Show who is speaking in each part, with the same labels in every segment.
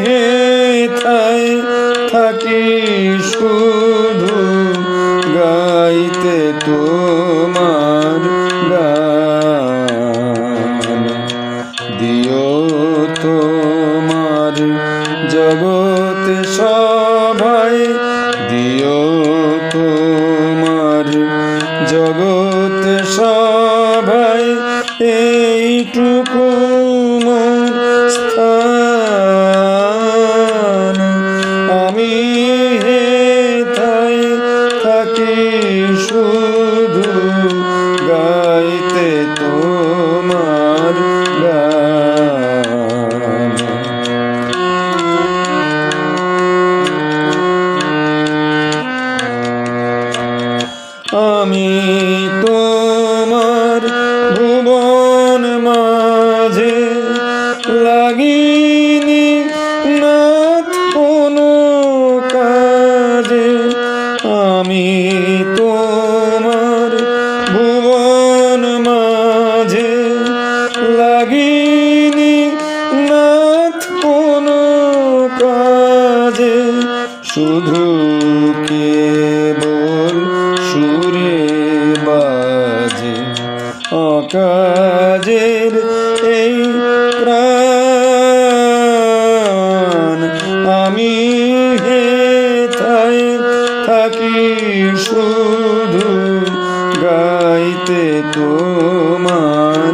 Speaker 1: হেথায় থাকি শুধু গাইতে তোমার গান। দিও তোমার জগৎ সভায়, দিও তোমার জগৎ সভায় এইটুকু মোর স্থান। আমি হেথায় থাকি শুধু গাইতে তোমার গান। আমি তোমার ভুবন মাঝে লাগিনি নাথ কোনো কাজে। আমি তোমার ভুবন মাঝে লাগিনি নাথ কোনো কাজে। শুধু কেবল সুরে বাজে অকাজের এই প্রাণ। আমি হেথায় থাকি শুধু গাইতে তোমার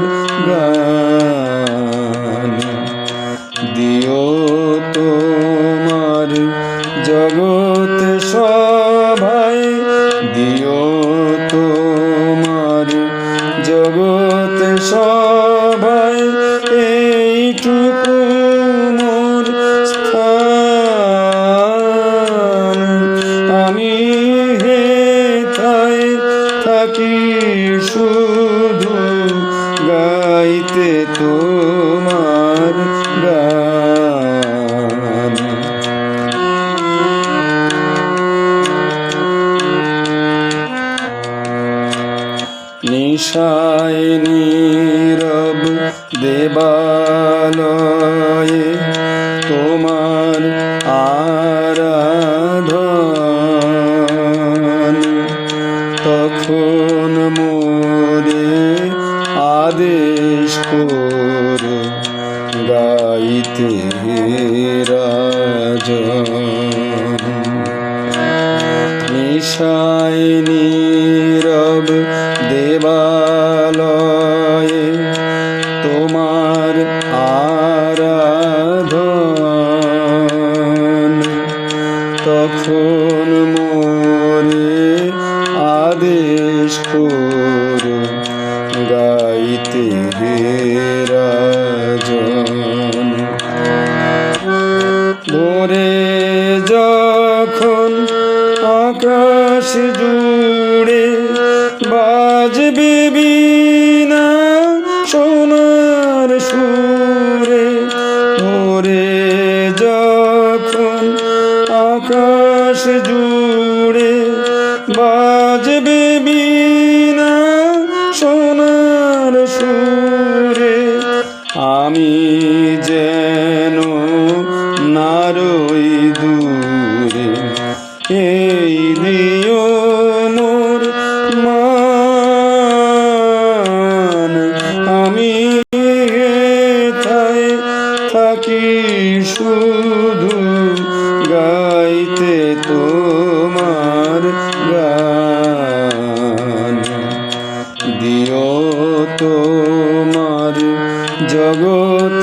Speaker 1: গান। দিও তোমার জগৎ সভায়, দিও তোমার জগৎ সভায় এইটুকু মোর স্থান। আমি হেথায় থাকি শুধু গাইতে তোমার গান। নিশায় নীরব দেবালয়ে তোমার আরাধন। তখন মোরে আদেশ করো গাইতে রাজন। নিশায় নীরব দেবালয়ে তোমার আরাধন। তখন মোরে আদেশ করো গাইতে রাজন। ভোরে যখন আকাশ জুড়ে বাজবে বীণা সোনার সুরে। ভোরে যখন আকাশ জুড়ে বাজবে বীণা সোনার সুরে। আমি যেন নারই দূরে এই দিও মোর মান। আমি হেথায় থাকি শুধু গাইতে তোমার গান। দিও তোমার জগৎ